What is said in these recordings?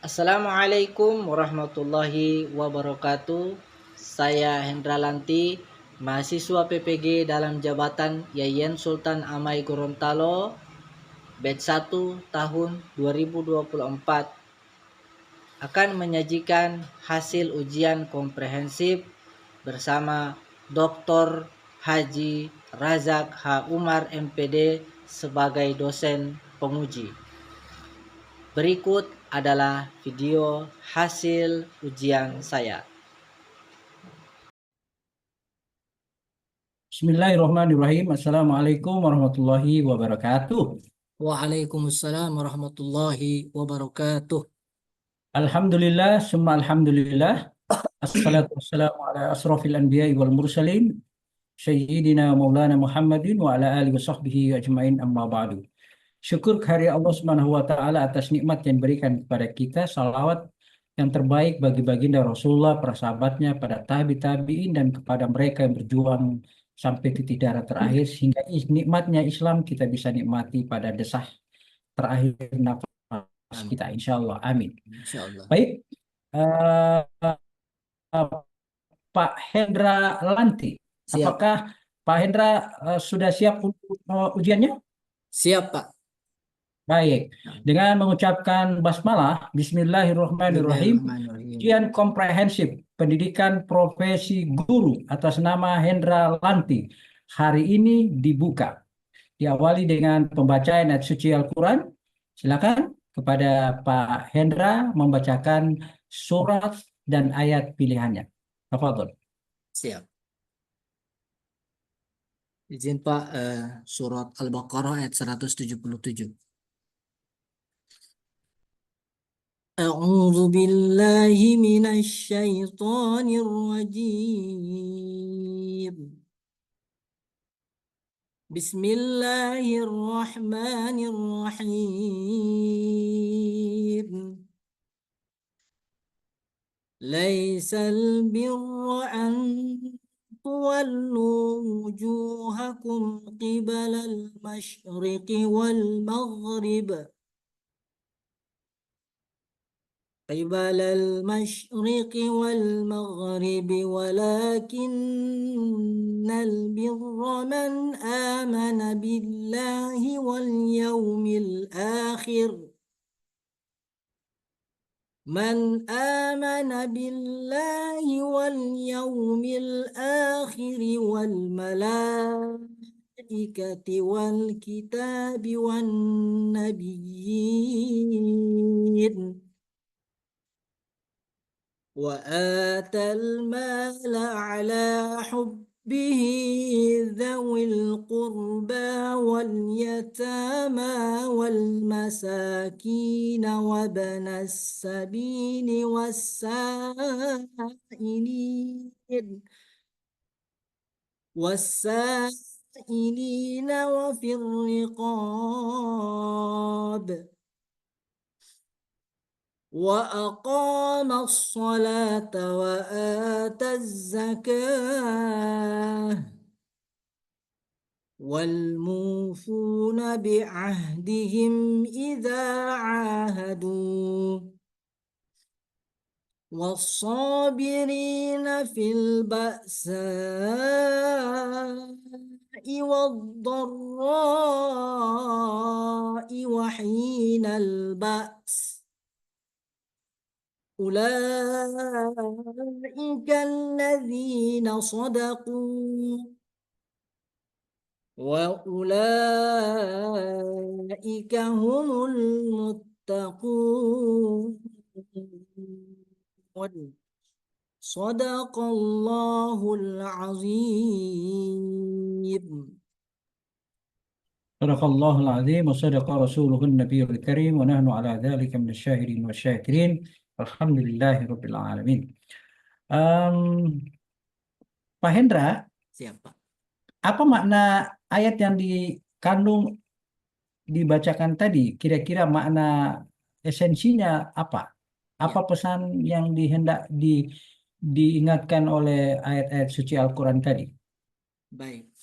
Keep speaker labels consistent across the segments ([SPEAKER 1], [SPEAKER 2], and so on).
[SPEAKER 1] Assalamualaikum warahmatullahi wabarakatuh. Saya Hendra Lanti, mahasiswa PPG dalam jabatan Yayan Sultan Amai Gorontalo, batch 1 tahun 2024, akan menyajikan hasil ujian komprehensif bersama Dr. Haji Razak H. Umar MPD sebagai dosen penguji. Berikut adalah video hasil ujian saya.
[SPEAKER 2] Bismillahirrahmanirrahim. Assalamualaikum warahmatullahi wabarakatuh.
[SPEAKER 3] Waalaikumsalam warahmatullahi wabarakatuh.
[SPEAKER 2] Alhamdulillah, summa alhamdulillah. Assalatu wassalamu ala asrafil anbiya'i wal mursalin. Sayyidina Maulana Muhammadin wa ala alihi wa sahbihi ajma'in amma ba'du. Syukur kehadirat Allah Subhanahu wa taala atas nikmat yang diberikan kepada kita. Salawat yang terbaik bagi baginda Rasulullah, para sahabatnya, pada tabi'in dan kepada mereka yang berjuang sampai titik darah terakhir sehingga nikmatnya Islam kita bisa nikmati pada desah terakhir nafas kita, insya Allah. Amin.
[SPEAKER 3] Insya Allah.
[SPEAKER 2] Baik, Pak Hendra Lanti,
[SPEAKER 3] Siap.
[SPEAKER 2] apakah Pak Hendra sudah siap untuk ujiannya?
[SPEAKER 3] Siap, Pak.
[SPEAKER 2] Baik, dengan mengucapkan basmalah, Bismillahirrahmanirrahim, ujian komprehensif pendidikan profesi guru atas nama Hendra Lanti hari ini dibuka. Diawali dengan pembacaan ayat suci Al-Quran. Silakan kepada Pak Hendra membacakan surat dan ayat pilihannya. Tafadhol.
[SPEAKER 3] Siap. Izin Pak, surat Al-Baqarah ayat 177. A'udzu billahi minasy syaithanir rajim. Bismillahirrahmanirrahim. Laisal birra an tuwallu wujuhakum qibalal masyriqi wal maghrib. قبل المشرق والمغرب ولكن البر من آمن بالله واليوم الآخر والملائكة والكتاب والنبيين وآتى المال على حبه ذوي القربى واليتامى والمساكين وابن السبيل والسائلين وفي الرقاب وأقام الصلاة وآتى الزكاة والموفون بعهدهم إذا عاهدوا والصابرين في البأساء والضراء وحين البأس أولئك الذين صدقوا وأولئك هم المتقون. صدق الله العظيم.
[SPEAKER 2] Sadaqallahul azim wa sadaqa rasuluhun nabiyul karim wa nahnu ala dzalika minasyahidin wasyakirin. Alhamdulillahirabbil alamin. Pak Hendra,
[SPEAKER 3] Siapa?
[SPEAKER 2] apa makna ayat yang dikandung dibacakan tadi? Kira-kira makna esensinya apa? Apa pesan yang diingatkan oleh ayat-ayat suci Al-Quran tadi?
[SPEAKER 3] Baik.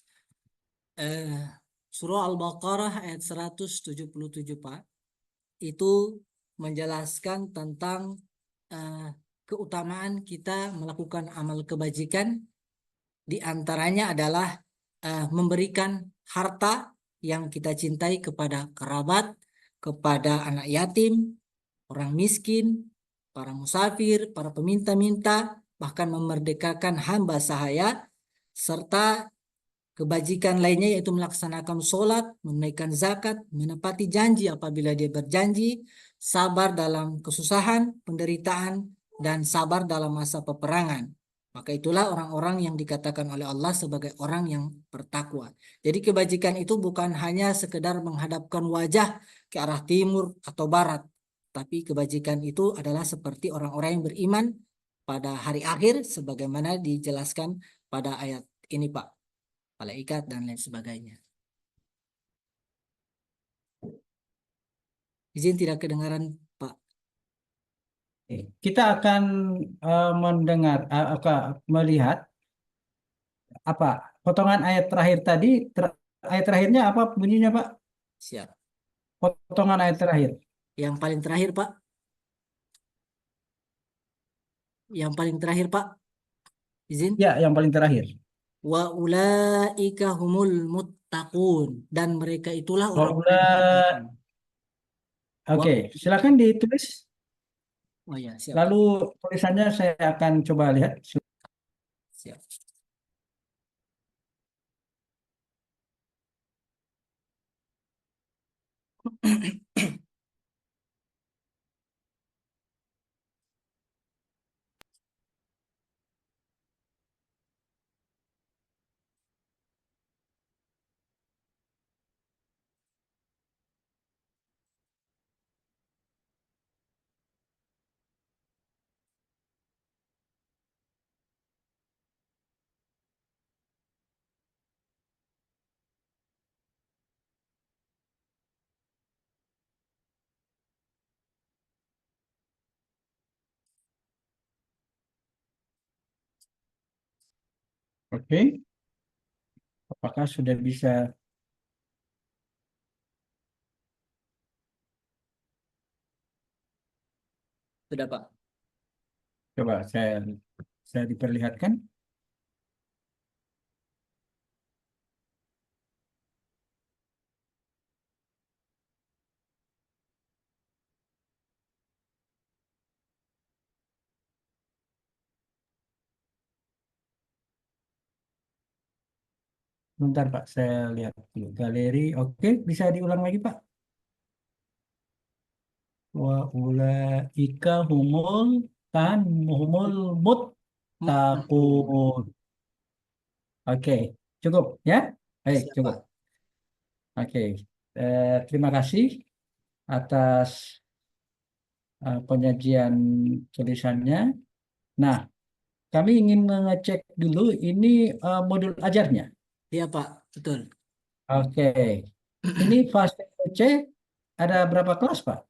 [SPEAKER 3] Surah Al-Baqarah ayat 177, Pak. Itu menjelaskan tentang keutamaan kita melakukan amal kebajikan. Di antaranya adalah memberikan harta yang kita cintai kepada kerabat, kepada anak yatim, orang miskin, para musafir, para peminta-minta, bahkan memerdekakan hamba sahaya, serta kebajikan lainnya yaitu melaksanakan sholat, menunaikan zakat, menepati janji apabila dia berjanji, sabar dalam kesusahan, penderitaan, dan sabar dalam masa peperangan. Maka itulah orang-orang yang dikatakan oleh Allah sebagai orang yang bertakwa. Jadi kebajikan itu bukan hanya sekedar menghadapkan wajah ke arah timur atau barat, tapi kebajikan itu adalah seperti orang-orang yang beriman pada hari akhir sebagaimana dijelaskan pada ayat ini, Pak. Malaikat dan lain sebagainya. Izin tidak kedengaran, Pak.
[SPEAKER 2] Kita akan mendengar, melihat apa potongan ayat terakhir tadi. Ayat terakhirnya apa bunyinya, Pak?
[SPEAKER 3] Siap.
[SPEAKER 2] Potongan ayat terakhir.
[SPEAKER 3] Yang paling terakhir, Pak. Yang paling terakhir, Pak. Izin.
[SPEAKER 2] Ya, yang paling terakhir.
[SPEAKER 3] Wa ulaika humul muttaqun, dan mereka itulah
[SPEAKER 2] Wa
[SPEAKER 3] orang-orang yang bertakwa.
[SPEAKER 2] Oke, silakan ditulis.
[SPEAKER 3] Oh ya, siap, Pak.
[SPEAKER 2] Lalu tulisannya saya akan coba lihat.
[SPEAKER 3] Siap.
[SPEAKER 2] Oke, apakah sudah bisa?
[SPEAKER 3] Sudah, Pak.
[SPEAKER 2] Coba saya diperlihatkan. Bentar Pak, saya lihat dulu galeri. Oke, bisa diulang lagi Pak. Wa ulaika humul muttaqun. Oke, cukup ya? Baik,
[SPEAKER 3] Siap,
[SPEAKER 2] cukup.
[SPEAKER 3] Pak.
[SPEAKER 2] Oke, terima kasih atas penyajian tulisannya. Nah, kami ingin mengecek dulu ini modul ajarnya.
[SPEAKER 3] Iya, Pak. Betul.
[SPEAKER 2] Oke, ini fase C ada berapa kelas, Pak?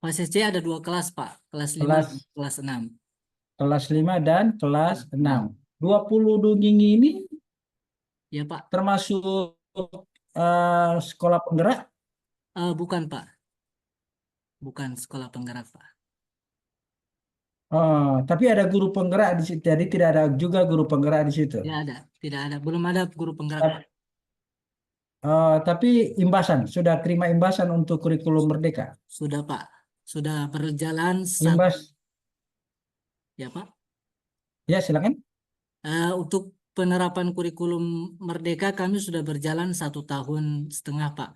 [SPEAKER 3] Fase C ada 2 kelas, Pak. Kelas 5 dan
[SPEAKER 2] Kelas
[SPEAKER 3] kelas 6.
[SPEAKER 2] kelas 5 dan kelas
[SPEAKER 3] Kelas
[SPEAKER 2] 6.
[SPEAKER 3] 6.
[SPEAKER 2] 20 dongeng ini
[SPEAKER 3] Ya, Pak.
[SPEAKER 2] termasuk sekolah penggerak?
[SPEAKER 3] Bukan, Pak. Bukan sekolah penggerak, Pak.
[SPEAKER 2] Tapi ada guru penggerak di situ. Jadi tidak ada juga guru penggerak di situ.
[SPEAKER 3] Tidak ada. Tidak ada. Belum ada guru penggerak, Pak.
[SPEAKER 2] Tapi sudah terima imbasan untuk kurikulum Merdeka.
[SPEAKER 3] Sudah, Pak. Sudah berjalan
[SPEAKER 2] Imbas,
[SPEAKER 3] ya, Pak.
[SPEAKER 2] ya silakan.
[SPEAKER 3] Untuk penerapan kurikulum Merdeka kami sudah berjalan 1,5 tahun, Pak.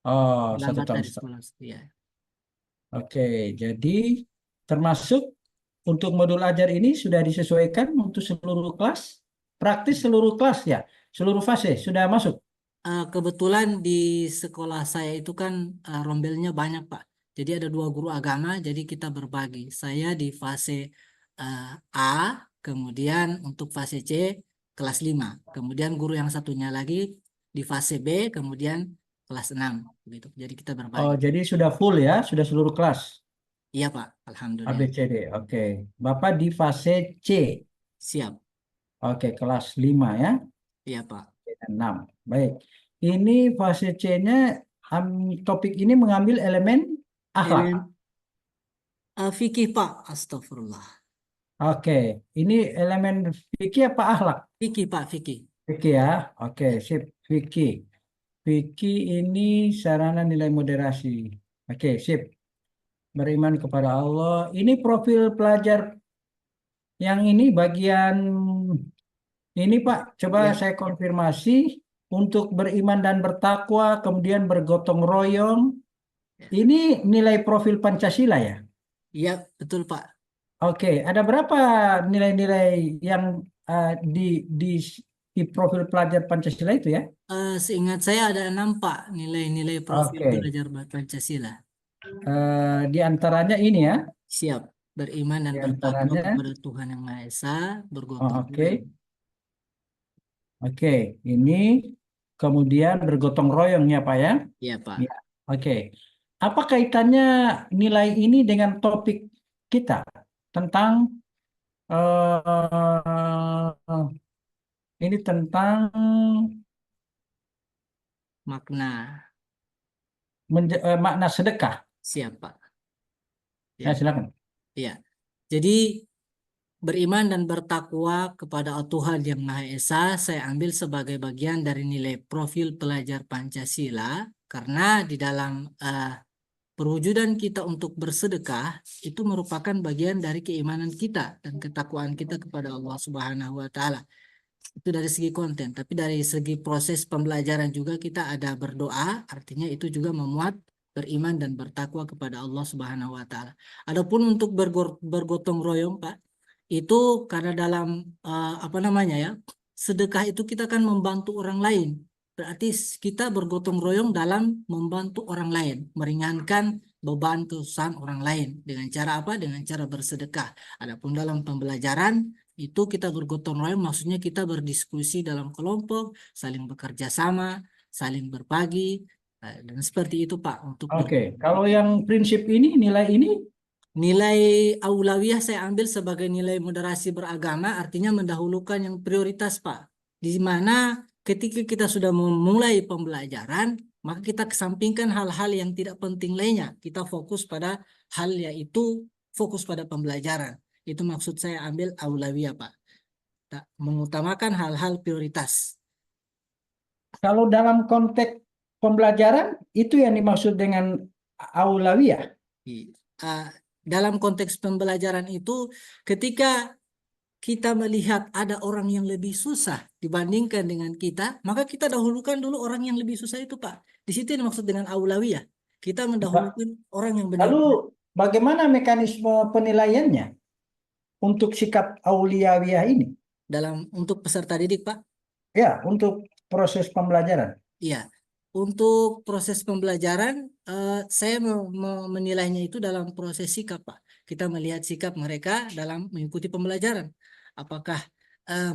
[SPEAKER 2] Oh, 1
[SPEAKER 3] Lambat
[SPEAKER 2] tahun
[SPEAKER 3] dari
[SPEAKER 2] setengah.
[SPEAKER 3] sekolah. Ya.
[SPEAKER 2] Oke, jadi termasuk untuk modul ajar ini sudah disesuaikan untuk seluruh kelas, praktis seluruh kelas ya, seluruh fase sudah masuk.
[SPEAKER 3] Kebetulan di sekolah saya itu kan rombelnya banyak, Pak. Jadi ada 2 guru agama, jadi kita berbagi. Saya di fase A, kemudian untuk fase C kelas 5. Kemudian guru yang satunya lagi di fase B, kemudian kelas 6. Gitu. Jadi kita
[SPEAKER 2] Oh,
[SPEAKER 3] berbagi.
[SPEAKER 2] jadi sudah full ya, sudah seluruh kelas
[SPEAKER 3] Iya, Pak.
[SPEAKER 2] A, B,
[SPEAKER 3] Alhamdulillah.
[SPEAKER 2] C, D. Oke, Bapak di fase C.
[SPEAKER 3] Siap.
[SPEAKER 2] Oke, kelas 5 ya,
[SPEAKER 3] Iya, Pak.
[SPEAKER 2] 6. Baik. Ini fase C-nya topik ini mengambil elemen Akhlak.
[SPEAKER 3] Fikih Pak, astagfirullah.
[SPEAKER 2] Oke, ini elemen fikih apa akhlak?
[SPEAKER 3] Fikih Pak, fikih.
[SPEAKER 2] Fikih ya. Oke, sip. Fikih. Fikih ini sarana nilai moderasi. Oke, sip. Beriman kepada Allah. Ini profil pelajar yang ini bagian ini Pak. Coba
[SPEAKER 3] Ya,
[SPEAKER 2] saya konfirmasi untuk beriman dan bertakwa, kemudian bergotong royong. Ini nilai profil Pancasila ya?
[SPEAKER 3] ya betul Pak.
[SPEAKER 2] Oke, ada berapa nilai-nilai yang di di di profil pelajar Pancasila itu ya?
[SPEAKER 3] Seingat saya ada 6 Pak nilai-nilai profil
[SPEAKER 2] Oke,
[SPEAKER 3] belajar Pancasila.
[SPEAKER 2] di antaranya ini ya,
[SPEAKER 3] Siap, beriman dan
[SPEAKER 2] di
[SPEAKER 3] bertakwa
[SPEAKER 2] antaranya,
[SPEAKER 3] kepada Tuhan Yang Maha Esa,
[SPEAKER 2] oh,
[SPEAKER 3] bergotong
[SPEAKER 2] oke,
[SPEAKER 3] royong.
[SPEAKER 2] oke, ini kemudian bergotong royong ya Pak ya?
[SPEAKER 3] Ya Pak.
[SPEAKER 2] Ya, oke. Apa kaitannya nilai ini dengan topik kita tentang ini tentang
[SPEAKER 3] Makna.
[SPEAKER 2] makna sedekah?
[SPEAKER 3] Siap Pak.
[SPEAKER 2] Ya,
[SPEAKER 3] Ya,
[SPEAKER 2] silakan.
[SPEAKER 3] ya. Jadi beriman dan bertakwa kepada Tuhan Yang Maha Esa saya ambil sebagai bagian dari nilai profil pelajar Pancasila karena di dalam perwujudan kita untuk bersedekah itu merupakan bagian dari keimanan kita dan ketakwaan kita kepada Allah Subhanahu wa taala. Itu dari segi konten, tapi dari segi proses pembelajaran juga kita ada berdoa, artinya itu juga memuat beriman dan bertakwa kepada Allah Subhanahu wa taala. Adapun untuk bergotong royong, Pak, itu karena dalam apa namanya ya, sedekah itu kita kan membantu orang lain. Berarti kita bergotong royong dalam membantu orang lain, meringankan beban kesusahan orang lain dengan cara apa? Dengan cara bersedekah. Adapun dalam pembelajaran itu kita bergotong royong, maksudnya kita berdiskusi dalam kelompok, saling bekerja sama, saling berbagi, dan seperti itu Pak untuk
[SPEAKER 2] Oke, kalau yang prinsip ini, nilai ini,
[SPEAKER 3] nilai aulawiyah saya ambil sebagai nilai moderasi beragama, artinya mendahulukan yang prioritas Pak. Di mana ketika kita sudah memulai pembelajaran, maka kita kesampingkan hal-hal yang tidak penting lainnya. Kita fokus pada hal yaitu fokus pada pembelajaran. Itu maksud saya ambil aulawiyah Pak. Mengutamakan hal-hal prioritas.
[SPEAKER 2] kalau dalam konteks pembelajaran, itu yang dimaksud dengan aulawiyah.
[SPEAKER 3] Uh, dalam konteks pembelajaran itu, ketika kita melihat ada orang yang lebih susah dibandingkan dengan kita, maka kita dahulukan dulu orang yang lebih susah itu, Pak. Di situ yang dimaksud dengan aulawiyah. Kita mendahulukan orang yang
[SPEAKER 2] Lalu,
[SPEAKER 3] benar-benar
[SPEAKER 2] bagaimana mekanisme penilaiannya untuk sikap aulawiyah ini?
[SPEAKER 3] untuk peserta didik, Pak.
[SPEAKER 2] Ya, untuk proses pembelajaran.
[SPEAKER 3] Iya, untuk proses pembelajaran, saya menilainya itu dalam proses sikap, Pak. Kita melihat sikap mereka dalam mengikuti pembelajaran. Apakah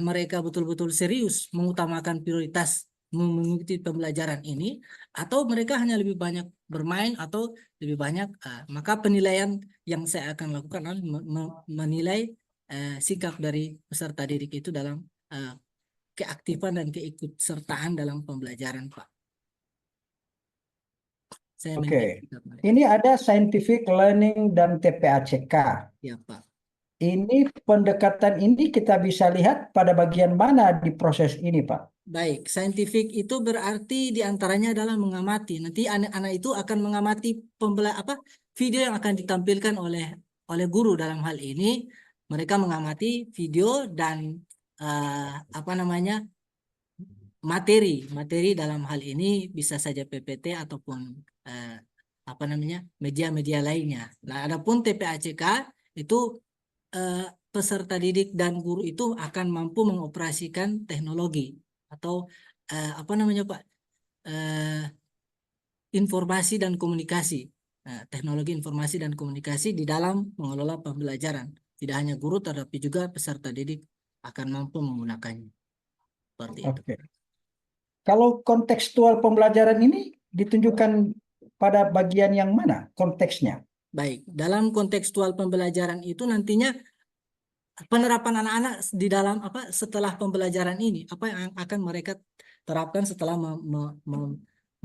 [SPEAKER 3] mereka betul-betul serius mengutamakan prioritas mengikuti pembelajaran ini, atau mereka hanya lebih banyak bermain atau lebih banyak, maka penilaian yang saya akan lakukan adalah menilai sikap dari peserta didik itu dalam keaktifan dan keikutsertaan dalam pembelajaran, Pak. Saya
[SPEAKER 2] Oke,
[SPEAKER 3] menyaksikan mereka.
[SPEAKER 2] ini ada scientific learning dan TPACK.
[SPEAKER 3] Ya, Pak.
[SPEAKER 2] Ini pendekatan ini kita bisa lihat pada bagian mana di proses ini, Pak?
[SPEAKER 3] Baik, scientific itu berarti diantaranya adalah mengamati. Nanti anak-anak itu akan mengamati video yang akan ditampilkan oleh guru dalam hal ini. Mereka mengamati video dan apa namanya materi dalam hal ini bisa saja PPT ataupun eh, apa namanya media-media lainnya. Nah, adapun TPACK itu eh, peserta didik dan guru itu akan mampu mengoperasikan teknologi atau apa namanya Pak, eh, informasi dan komunikasi. Nah, teknologi informasi dan komunikasi di dalam mengelola pembelajaran. Tidak hanya guru tetapi juga peserta didik akan mampu menggunakannya. Seperti itu.
[SPEAKER 2] Oke. Kalau kontekstual pembelajaran ini ditunjukkan pada bagian yang mana konteksnya?
[SPEAKER 3] Baik, dalam kontekstual pembelajaran itu nantinya penerapan anak-anak di dalam setelah pembelajaran ini, apa yang akan mereka terapkan setelah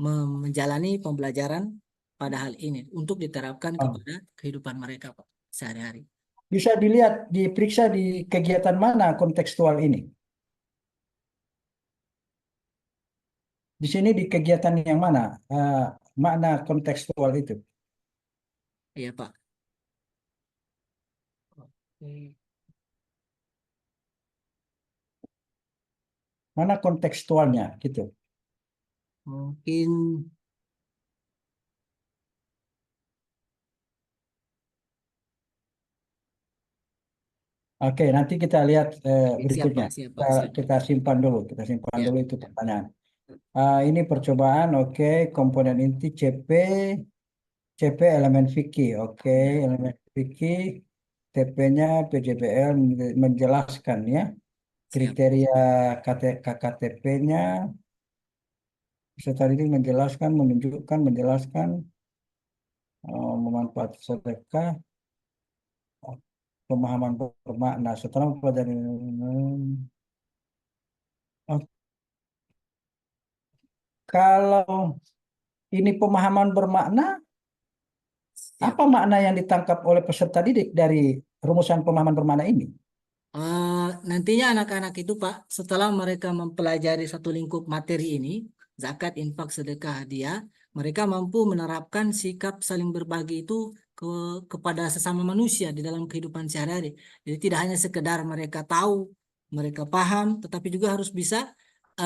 [SPEAKER 3] menjalani pembelajaran pada hal ini untuk diterapkan
[SPEAKER 2] Oh,
[SPEAKER 3] kepada kehidupan mereka, Pak, sehari-hari.
[SPEAKER 2] bisa dilihat, diperiksa di kegiatan mana kontekstual ini. Di sini di kegiatan yang mana makna kontekstual itu?
[SPEAKER 3] Iya, Pak. Oke.
[SPEAKER 2] Mana kontekstualnya gitu.
[SPEAKER 3] Mungkin
[SPEAKER 2] Oke, nanti kita lihat
[SPEAKER 3] siap,
[SPEAKER 2] berikutnya.
[SPEAKER 3] Pak, siap,
[SPEAKER 2] Kita,
[SPEAKER 3] Pak, siap.
[SPEAKER 2] kita simpan dulu, kita simpan
[SPEAKER 3] Ya,
[SPEAKER 2] dulu itu pertanyaan. Ini percobaan, oke, komponen inti CP elemen fikih, oke, elemen fikih, TP-nya PJBL menjelaskan ya,
[SPEAKER 3] siap.
[SPEAKER 2] kriteria KKTP-nya, peserta didik menjelaskan, menunjukkan, menjelaskan, memanfaat sedekah, pemahaman bermakna. Setelah mempelajari, oh, kalau ini pemahaman bermakna,
[SPEAKER 3] Siap.
[SPEAKER 2] apa makna yang ditangkap oleh peserta didik dari rumusan pemahaman bermakna ini?
[SPEAKER 3] Nantinya anak-anak itu, Pak, setelah mereka mempelajari satu lingkup materi ini, zakat, infak, sedekah, hadiah, mereka mampu menerapkan sikap saling berbagi itu kepada sesama manusia di dalam kehidupan sehari-hari. Jadi tidak hanya sekedar mereka tahu, mereka paham, tetapi juga harus bisa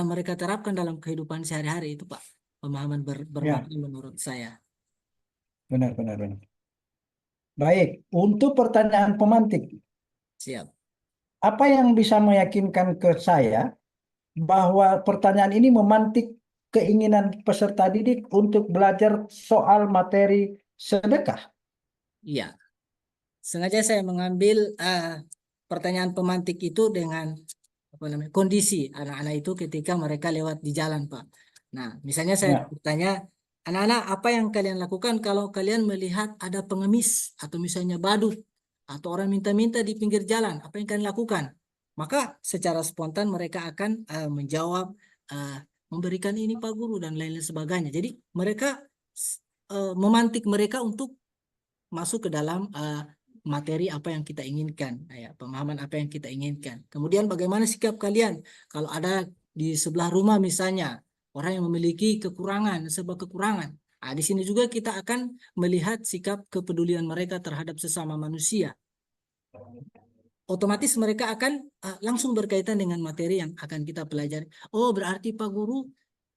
[SPEAKER 3] mereka terapkan dalam kehidupan sehari-hari itu, Pak. Pemahaman
[SPEAKER 2] Ya,
[SPEAKER 3] bermakna menurut saya.
[SPEAKER 2] benar, benar, benar. Baik, untuk pertanyaan pemantik,
[SPEAKER 3] Siap.
[SPEAKER 2] apa yang bisa meyakinkan ke saya bahwa pertanyaan ini memantik keinginan peserta didik untuk belajar soal materi sedekah?
[SPEAKER 3] Iya. Sengaja saya mengambil pertanyaan pemantik itu dengan apa namanya kondisi anak-anak itu ketika mereka lewat di jalan, Pak. Nah, misalnya saya
[SPEAKER 2] Ya,
[SPEAKER 3] bertanya, anak-anak, apa yang kalian lakukan kalau kalian melihat ada pengemis atau misalnya badut atau orang minta-minta di pinggir jalan? Apa yang kalian lakukan? Maka secara spontan mereka akan menjawab, eh, memberikan ini Pak Guru dan lain-lain sebagainya. Jadi mereka memantik mereka untuk masuk ke dalam materi apa yang kita inginkan, ya, pemahaman apa yang kita inginkan. Kemudian bagaimana sikap kalian kalau ada di sebelah rumah misalnya orang yang memiliki kekurangan, sebuah kekurangan. Nah, di sini juga kita akan melihat sikap kepedulian mereka terhadap sesama manusia. Otomatis mereka akan langsung berkaitan dengan materi yang akan kita pelajari. Oh, berarti Pak Guru,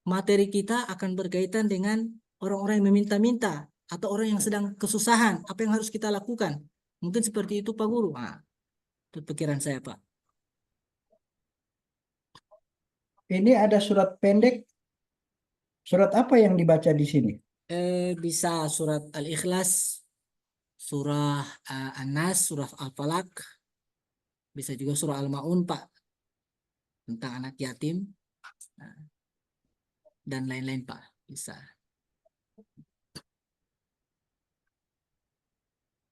[SPEAKER 3] materi kita akan berkaitan dengan orang-orang yang meminta-minta atau orang yang sedang kesusahan. Apa yang harus kita lakukan? Mungkin seperti itu Pak Guru. Nah, itu pikiran saya, Pak.
[SPEAKER 2] ini ada surat pendek. Surat apa yang dibaca di sini?
[SPEAKER 3] Bisa surat Al-Ikhlas, surah An-Nas, surah Al-Falaq, bisa juga surah Al-Maun, Pak, tentang anak yatim, nah, dan lain-lain, Pak. Bisa.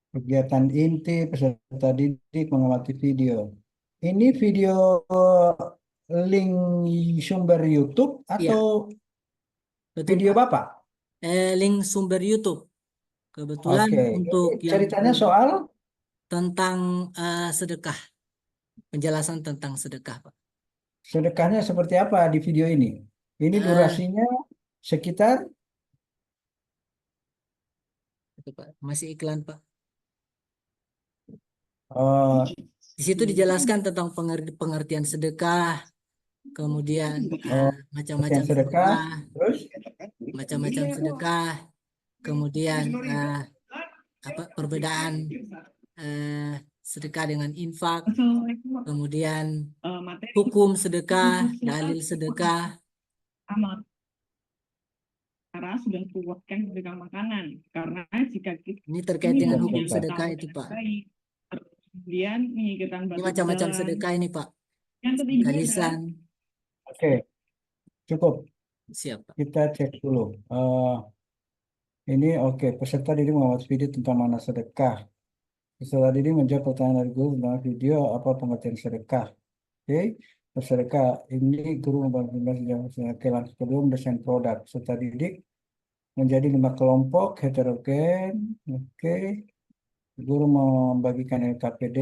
[SPEAKER 2] Kegiatan inti peserta didik mengamati video. Ini video link sumber YouTube
[SPEAKER 3] Iya,
[SPEAKER 2] atau
[SPEAKER 3] betul,
[SPEAKER 2] video
[SPEAKER 3] Pak.
[SPEAKER 2] Bapak?
[SPEAKER 3] Link sumber YouTube. Kebetulan
[SPEAKER 2] Oke,
[SPEAKER 3] untuk
[SPEAKER 2] ini
[SPEAKER 3] yang
[SPEAKER 2] ceritanya soal
[SPEAKER 3] tentang sedekah, penjelasan tentang sedekah, Pak.
[SPEAKER 2] sedekahnya seperti apa di video ini. Ini
[SPEAKER 3] Eh,
[SPEAKER 2] durasinya sekitar
[SPEAKER 3] itu, Pak. Masih iklan, Pak.
[SPEAKER 2] eh,
[SPEAKER 3] Di situ dijelaskan tentang pengertian sedekah, kemudian
[SPEAKER 2] oh, sekian
[SPEAKER 3] macam-macam
[SPEAKER 2] sedekah.
[SPEAKER 3] sedekah,
[SPEAKER 2] Terus,
[SPEAKER 3] macam-macam sedekah, kemudian apa perbedaan eh, sedekah dengan infak, kemudian hukum sedekah, dalil sedekah.
[SPEAKER 4] amat karena sudah kuatkan sedekah makanan karena jika kita
[SPEAKER 3] Ini terkait
[SPEAKER 4] ini
[SPEAKER 3] dengan
[SPEAKER 2] cukup,
[SPEAKER 3] hukum
[SPEAKER 2] cukup.
[SPEAKER 3] sedekah
[SPEAKER 4] tahu
[SPEAKER 3] itu,
[SPEAKER 4] dengan
[SPEAKER 3] Pak.
[SPEAKER 4] baik kemudian menyingkirkan
[SPEAKER 3] Ini
[SPEAKER 4] batu
[SPEAKER 3] macam-macam
[SPEAKER 4] jalan
[SPEAKER 3] sedekah ini, Pak.
[SPEAKER 4] yang ketiga adalah
[SPEAKER 3] Kalisan,
[SPEAKER 2] Oke, cukup.
[SPEAKER 3] siap, Pak.
[SPEAKER 2] Kita cek dulu. Ini oke, peserta didik membuat video tentang mana sedekah. Peserta didik menjawab pertanyaan dari guru tentang video apa pengertian sedekah. Oke, bersedekah ini guru membantu sejauh oke, langsung kedua mendesain produk. Peserta didik menjadi 5 kelompok heterogen. Oke. Guru membagikan LKPD,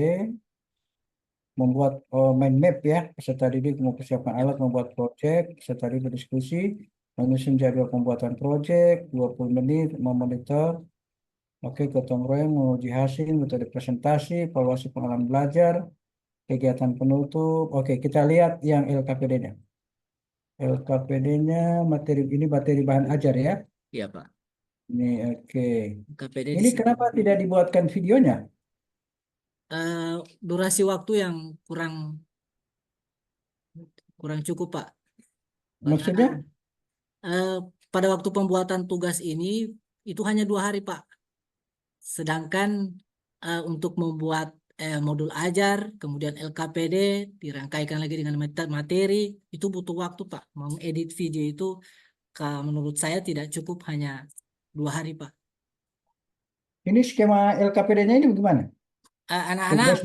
[SPEAKER 2] membuat mind map ya, peserta didik mempersiapkan alat, membuat proyek, peserta didik berdiskusi, menyusun jadwal pembuatan proyek, 20 menit, memonitor. Oke, gotong royong, menguji hasil, metode presentasi, evaluasi pengalaman belajar, kegiatan penutup. Oke, kita lihat yang LKPD-nya. LKPD-nya materi bahan ajar ya.
[SPEAKER 3] Iya, Pak.
[SPEAKER 2] Ini oke.
[SPEAKER 3] KPD di
[SPEAKER 2] Ini
[SPEAKER 3] sini.
[SPEAKER 2] kenapa tidak dibuatkan videonya?
[SPEAKER 3] Durasi waktu yang kurang cukup, Pak. Karena
[SPEAKER 2] Maksudnya?
[SPEAKER 3] pada waktu pembuatan tugas ini itu hanya 2 hari, Pak. Sedangkan untuk membuat modul ajar, kemudian LKPD, dirangkaikan lagi dengan materi, itu butuh waktu, Pak. Mengedit video itu menurut saya tidak cukup hanya 2 hari, Pak.
[SPEAKER 2] Ini skema LKPD-nya ini bagaimana?
[SPEAKER 3] Anak-anak,
[SPEAKER 2] Tugas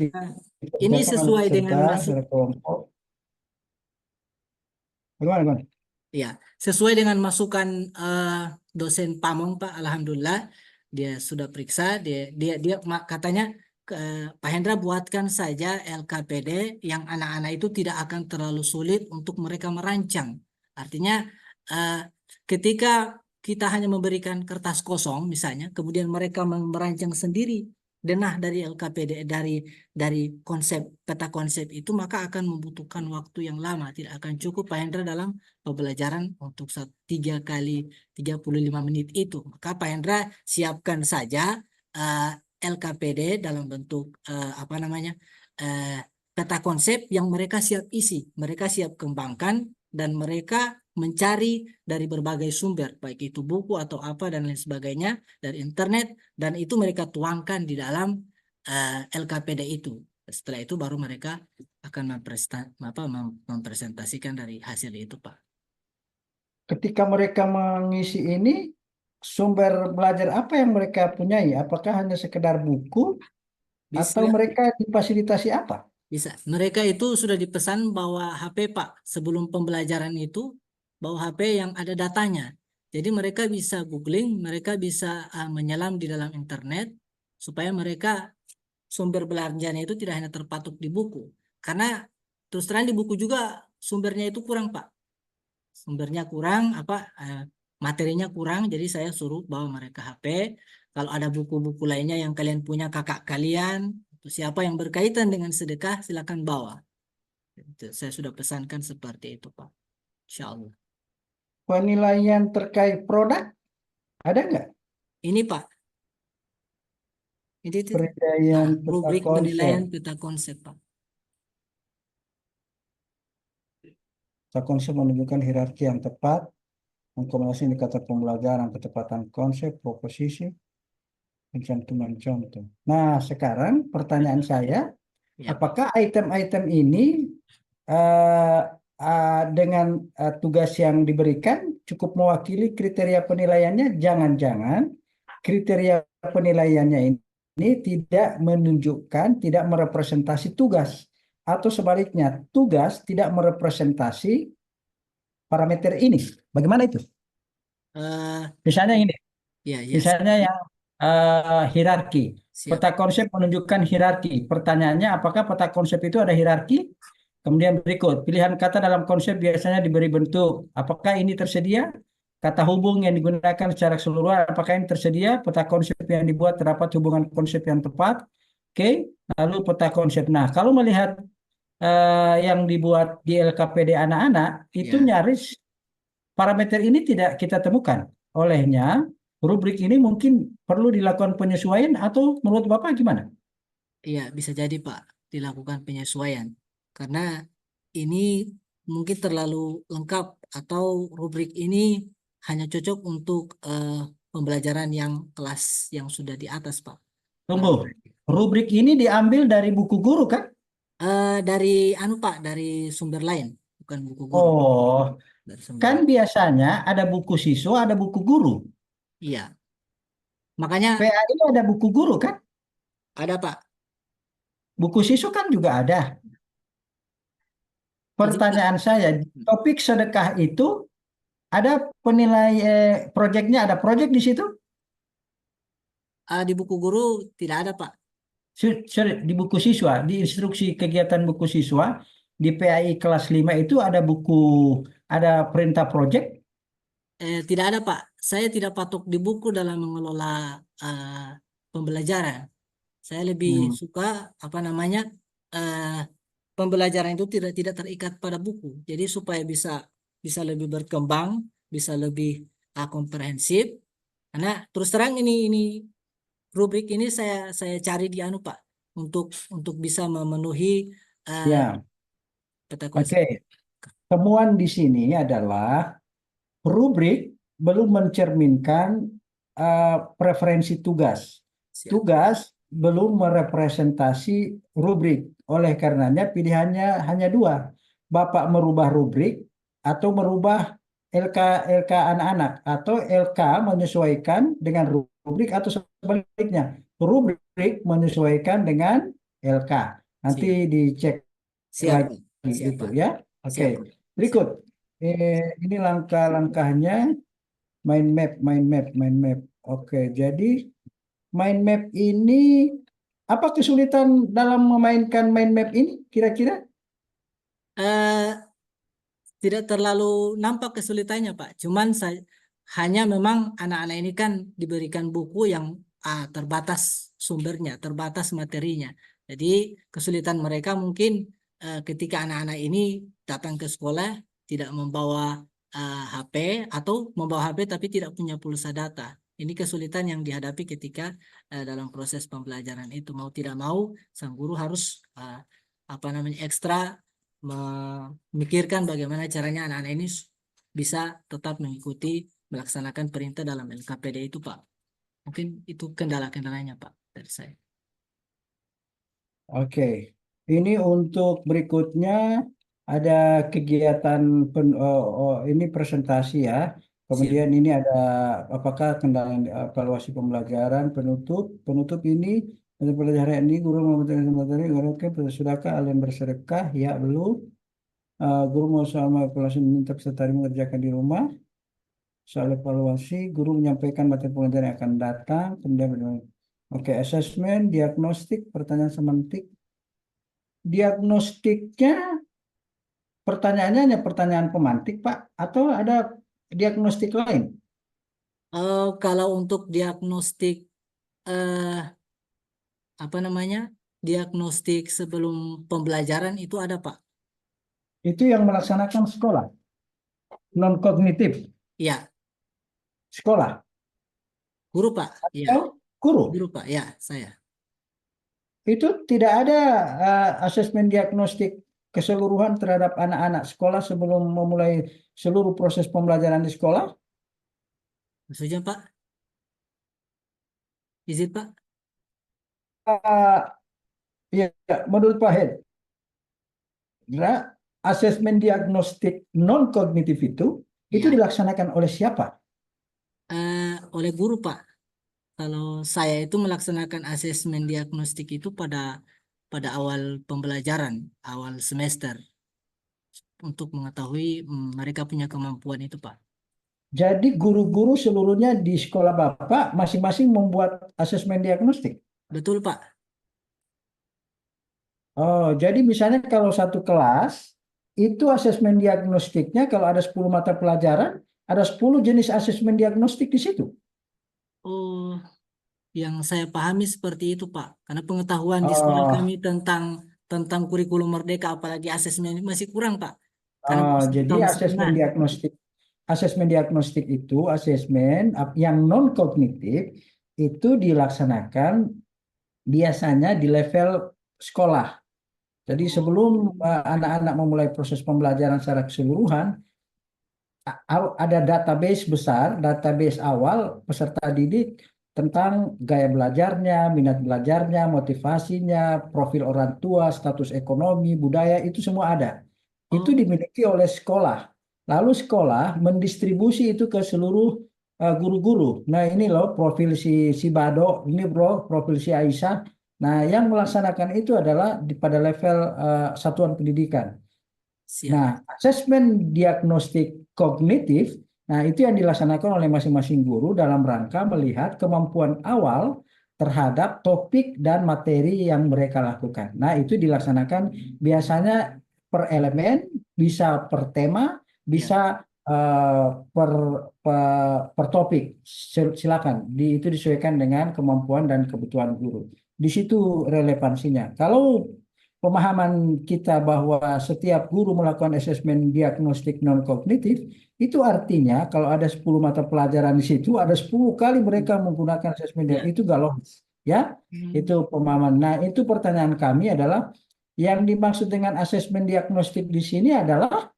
[SPEAKER 3] ini
[SPEAKER 2] dikerjakan oleh
[SPEAKER 3] sesuai dengan
[SPEAKER 2] peserta
[SPEAKER 3] masuk.
[SPEAKER 2] secara kelompok. Bagaimana?
[SPEAKER 3] Ya, sesuai dengan masukan dosen Pamong, Pak. Alhamdulillah dia sudah periksa, dia katanya Pak Hendra buatkan saja LKPD yang anak-anak itu tidak akan terlalu sulit untuk mereka merancang. Artinya eh, ketika kita hanya memberikan kertas kosong misalnya, kemudian mereka merancang sendiri denah dari LKPD, dari peta konsep itu, maka akan membutuhkan waktu yang lama, tidak akan cukup Pak Hendra dalam pembelajaran untuk 3 kali 35 menit itu. Maka Pak Hendra siapkan saja LKPD dalam bentuk apa namanya peta konsep yang mereka siap isi, mereka siap kembangkan, dan mereka mencari dari berbagai sumber, baik itu buku atau apa dan lain sebagainya dari internet, dan itu mereka tuangkan di dalam LKPD itu. Setelah itu baru mereka akan mempresentasikan dari hasil itu, Pak.
[SPEAKER 2] Ketika mereka mengisi ini, sumber belajar apa yang mereka punyai? Apakah hanya sekedar buku atau
[SPEAKER 3] Bisa,
[SPEAKER 2] mereka difasilitasi apa?
[SPEAKER 3] bisa. Mereka itu sudah dipesan bawa HP, Pak. Sebelum pembelajaran itu bawa HP yang ada datanya. Jadi mereka bisa googling, mereka bisa menyelam di dalam internet supaya mereka sumber belajarnya itu tidak hanya terpatok di buku. Karena terus terang di buku juga sumbernya itu kurang, Pak. Sumbernya kurang, materinya kurang, jadi saya suruh bawa mereka HP. Kalau ada buku-buku lainnya yang kalian punya, kakak kalian, atau siapa yang berkaitan dengan sedekah, silakan bawa. Saya sudah pesankan seperti itu, Pak. Insya Allah.
[SPEAKER 2] Penilaian terkait produk ada nggak?
[SPEAKER 3] Ini, Pak, ini
[SPEAKER 2] Penilaian peta
[SPEAKER 3] rubrik
[SPEAKER 2] konsep.
[SPEAKER 3] penilaian peta konsep, Pak.
[SPEAKER 2] Peta konsep menunjukkan hierarki yang tepat, mengkombinasi indikator pembelajaran, ketepatan konsep, proposisi, pencantuman contoh. Nah, sekarang pertanyaan saya,
[SPEAKER 3] Ya,
[SPEAKER 2] apakah item-item ini eh, dengan tugas yang diberikan cukup mewakili kriteria penilaiannya? Jangan-jangan kriteria penilaiannya ini tidak menunjukkan, tidak merepresentasi tugas, atau sebaliknya, tugas tidak merepresentasi parameter ini. Bagaimana itu? Misalnya ini,
[SPEAKER 3] ya,
[SPEAKER 2] misalnya yang hierarki.
[SPEAKER 3] siap.
[SPEAKER 2] Peta konsep menunjukkan hierarki. Pertanyaannya, apakah peta konsep itu ada hierarki? Kemudian berikut, pilihan kata dalam konsep biasanya diberi bentuk. Apakah ini tersedia? Kata hubung yang digunakan secara keseluruhan, apakah ini tersedia? Peta konsep yang dibuat terdapat hubungan konsep yang tepat. Oke, lalu peta konsep. Nah, kalau melihat yang dibuat di LKPD anak-anak, itu
[SPEAKER 3] Ya.
[SPEAKER 2] nyaris parameter ini tidak kita temukan. Olehnya, rubrik ini mungkin perlu dilakukan penyesuaian, atau menurut Bapak gimana?
[SPEAKER 3] Iya, bisa jadi, Pak, dilakukan penyesuaian. Karena ini mungkin terlalu lengkap, atau rubrik ini hanya cocok untuk pembelajaran yang kelas yang sudah di atas, Pak.
[SPEAKER 2] Tunggu, rubrik ini diambil dari buku guru kan?
[SPEAKER 3] Dari Pak, dari sumber lain, bukan buku guru.
[SPEAKER 2] Oh,
[SPEAKER 3] Dari sumber
[SPEAKER 2] kan
[SPEAKER 3] lain.
[SPEAKER 2] biasanya ada buku siswa, ada buku guru.
[SPEAKER 3] Iya. Makanya
[SPEAKER 2] PA ini ada buku guru kan?
[SPEAKER 3] ada, Pak.
[SPEAKER 2] Buku siswa kan juga ada.
[SPEAKER 3] Jadi, Pak,
[SPEAKER 2] Pertanyaan saya, topik sedekah itu Ada penilai proyeknya, ada proyek di situ?
[SPEAKER 3] Di buku guru tidak ada, Pak.
[SPEAKER 2] Di buku siswa, di instruksi kegiatan buku siswa, di PAI kelas 5 itu ada perintah proyek?
[SPEAKER 3] Tidak ada, Pak. Saya tidak patok di buku dalam mengelola pembelajaran. Saya lebih
[SPEAKER 2] Hmm.
[SPEAKER 3] suka eh, pembelajaran itu tidak terikat pada buku. Jadi supaya bisa lebih berkembang, bisa lebih komprehensif. Karena terus terang ini rubrik ini saya cari di anu, Pak, untuk bisa memenuhi
[SPEAKER 2] Ya,
[SPEAKER 3] peta konsep.
[SPEAKER 2] oke. Temuan di sini adalah rubrik belum mencerminkan preferensi tugas.
[SPEAKER 3] Siap.
[SPEAKER 2] Tugas belum merepresentasi rubrik. Oleh karenanya pilihannya hanya dua. Bapak merubah rubrik atau merubah LK anak-anak atau LK menyesuaikan dengan rubrik atau sebaliknya. Rubrik menyesuaikan dengan LK. Nanti
[SPEAKER 3] Siap.
[SPEAKER 2] dicek
[SPEAKER 3] Siap,
[SPEAKER 2] lagi
[SPEAKER 3] Pak. Siap,
[SPEAKER 2] itu
[SPEAKER 3] Pak.
[SPEAKER 2] ya.
[SPEAKER 3] Siap,
[SPEAKER 2] Oke.
[SPEAKER 3] Pak.
[SPEAKER 2] Berikut. Ini langkah-langkahnya mind map. Oke, jadi mind map ini apa kesulitan dalam memainkan mind map ini kira-kira?
[SPEAKER 3] Eh, Tidak terlalu nampak kesulitannya, Pak. Cuman hanya memang anak-anak ini kan diberikan buku yang terbatas sumbernya, terbatas materinya. Jadi kesulitan mereka mungkin ketika anak-anak ini datang ke sekolah tidak membawa HP atau membawa HP tapi tidak punya pulsa data. Ini kesulitan yang dihadapi ketika dalam proses pembelajaran itu. Mau tidak mau, sang guru harus ekstra memikirkan bagaimana caranya anak-anak ini bisa tetap mengikuti melaksanakan perintah dalam LKPD itu, Pak. Mungkin itu kendala-kendalanya, Pak, dari saya.
[SPEAKER 2] Oke, ini untuk berikutnya ada kegiatan ini presentasi ya.
[SPEAKER 3] Siap.
[SPEAKER 2] Kemudian ini ada apakah kendala evaluasi pembelajaran penutup ini untuk pelajaran ini guru memberikan materi oke sudahkah kalian bersedekah ya belum. Guru mau soal evaluasi meminta peserta didik mengerjakan di rumah. Soal evaluasi, guru menyampaikan materi pelajaran yang akan datang. Kemudian, oke, asesmen, diagnostik, pertanyaan semantik. Diagnostiknya, pertanyaannya hanya pertanyaan pemantik, Pak, atau ada diagnostik lain?
[SPEAKER 3] Kalau untuk diagnostik eh, diagnostik sebelum pembelajaran itu ada, Pak.
[SPEAKER 2] Itu yang melaksanakan sekolah, non kognitif
[SPEAKER 3] Iya,
[SPEAKER 2] sekolah
[SPEAKER 3] guru, Pak. Iya,
[SPEAKER 2] atau guru.
[SPEAKER 3] guru, Pak. Ya, saya.
[SPEAKER 2] Itu tidak ada asesmen diagnostik keseluruhan terhadap anak-anak sekolah sebelum memulai seluruh proses pembelajaran di sekolah.
[SPEAKER 3] Maksudnya, Pak? Izin, Pak?
[SPEAKER 2] Uh, ya, menurut Pak Hendra, asesmen diagnostik non kognitif itu
[SPEAKER 3] Ya,
[SPEAKER 2] dilaksanakan oleh siapa?
[SPEAKER 3] oleh guru, Pak. Kalau saya itu melaksanakan asesmen diagnostik itu pada awal pembelajaran, awal semester, untuk mengetahui mereka punya kemampuan itu, Pak.
[SPEAKER 2] Jadi guru-guru seluruhnya di sekolah Bapak masing-masing membuat asesmen diagnostik.
[SPEAKER 3] Betul, Pak.
[SPEAKER 2] Oh, jadi misalnya kalau satu kelas itu asesmen diagnostiknya kalau ada 10 mata pelajaran, ada 10 jenis asesmen diagnostik di situ.
[SPEAKER 3] Oh, yang saya pahami seperti itu, Pak. Karena pengetahuan di sekolah
[SPEAKER 2] Oh,
[SPEAKER 3] kami tentang kurikulum merdeka, apalagi asesmen ini masih kurang, Pak. Karena baru satu
[SPEAKER 2] jadi
[SPEAKER 3] tahun setengah.
[SPEAKER 2] asesmen diagnostik itu asesmen yang non kognitif itu dilaksanakan biasanya di level sekolah. Jadi
[SPEAKER 3] Oh,
[SPEAKER 2] sebelum anak-anak memulai proses pembelajaran secara keseluruhan, ada database besar, database awal peserta didik tentang gaya belajarnya, minat belajarnya, motivasinya, profil orang tua, status ekonomi, budaya, itu semua ada. Itu
[SPEAKER 3] oh,
[SPEAKER 2] dimiliki oleh sekolah. Lalu sekolah mendistribusi itu ke seluruh guru-guru. Nah ini loh profil si Bado, ini bro profil si Aisyah. Nah yang melaksanakan itu adalah pada level satuan pendidikan.
[SPEAKER 3] siap.
[SPEAKER 2] Nah, asesmen diagnostik kognitif Nah, itu yang dilaksanakan oleh masing-masing guru dalam rangka melihat kemampuan awal terhadap topik dan materi yang mereka lakukan. Nah, itu dilaksanakan biasanya per elemen, bisa per tema, bisa per topik. Silakan, itu disesuaikan dengan kemampuan dan kebutuhan guru. Di situ relevansinya. Kalau pemahaman kita bahwa setiap guru melakukan asesmen diagnostik non-kognitif, itu artinya kalau ada 10 mata pelajaran di situ, ada 10 kali mereka menggunakan asesmen
[SPEAKER 3] Ya.
[SPEAKER 2] itu gak logis. Ya, itu pemahaman. Nah, itu pertanyaan kami adalah yang dimaksud dengan asesmen diagnostik di sini adalah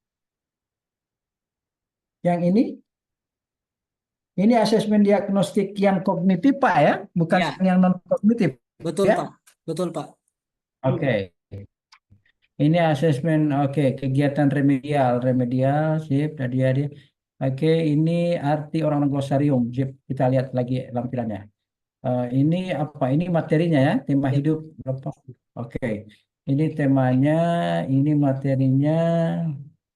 [SPEAKER 2] yang ini. Ini asesmen diagnostik yang kognitif, Pak, ya, bukan
[SPEAKER 3] Ya,
[SPEAKER 2] yang non-kognitif.
[SPEAKER 3] betul
[SPEAKER 2] Ya,
[SPEAKER 3] Pak. Betul Pak.
[SPEAKER 2] oke. Ini asesmen, oke, kegiatan remedial, sip, tadi dia. Oke, ini arti orang glosarium, sip, kita lihat lagi lampirannya. Ini apa? Ini materinya ya, tema
[SPEAKER 3] Ya.
[SPEAKER 2] hidup. Oke, ini temanya, ini materinya.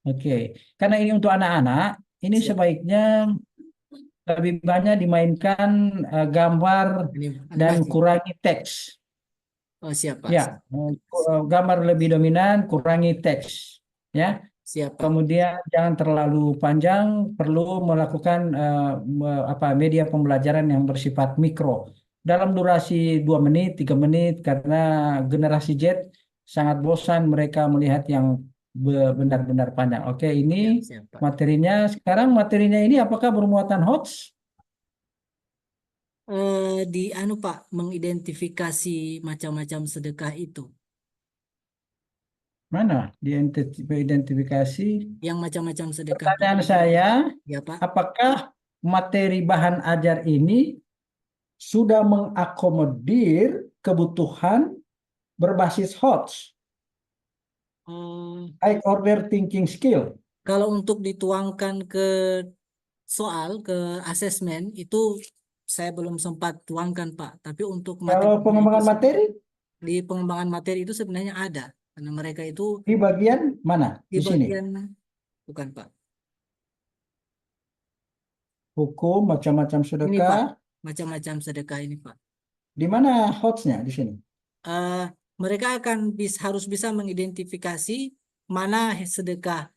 [SPEAKER 2] Oke, karena ini untuk anak-anak, ini
[SPEAKER 3] Siap.
[SPEAKER 2] sebaiknya lebih banyak dimainkan gambar
[SPEAKER 3] Ini
[SPEAKER 2] dan
[SPEAKER 3] animasi.
[SPEAKER 2] kurangi teks.
[SPEAKER 3] Oh, siap Pak.
[SPEAKER 2] Ya, gambar lebih dominan, kurangi teks. Ya,
[SPEAKER 3] Siap Pak.
[SPEAKER 2] kemudian jangan terlalu panjang, perlu melakukan media pembelajaran yang bersifat mikro dalam durasi 2 menit, 3 menit, karena generasi Z sangat bosan mereka melihat yang benar-benar panjang. Oke, ini
[SPEAKER 3] Siap Pak.
[SPEAKER 2] materinya. Sekarang materinya ini apakah bermuatan hoax?
[SPEAKER 3] Di anu Pak, mengidentifikasi macam-macam sedekah itu.
[SPEAKER 2] Mana? Diidentifikasi.
[SPEAKER 3] Yang macam-macam sedekah.
[SPEAKER 2] Pertanyaan saya,
[SPEAKER 3] Ya Pak.
[SPEAKER 2] apakah materi bahan ajar ini sudah mengakomodir kebutuhan berbasis HOTS,
[SPEAKER 3] Oh,
[SPEAKER 2] high order thinking skill?
[SPEAKER 3] kalau untuk dituangkan ke soal, ke asesmen, itu saya belum sempat tuangkan Pak. Tapi untuk
[SPEAKER 2] Kalau
[SPEAKER 3] materi
[SPEAKER 2] pengembangan materi
[SPEAKER 3] di pengembangan materi itu sebenarnya ada. Karena mereka itu
[SPEAKER 2] di bagian mana?
[SPEAKER 3] di
[SPEAKER 2] Di sini.
[SPEAKER 3] bagian, bukan Pak.
[SPEAKER 2] Hukum macam-macam
[SPEAKER 3] Ini Pak,
[SPEAKER 2] sedekah.
[SPEAKER 3] macam-macam sedekah ini Pak.
[SPEAKER 2] Di mana HOTS-nya di sini?
[SPEAKER 3] Mereka akan harus bisa mengidentifikasi mana sedekah,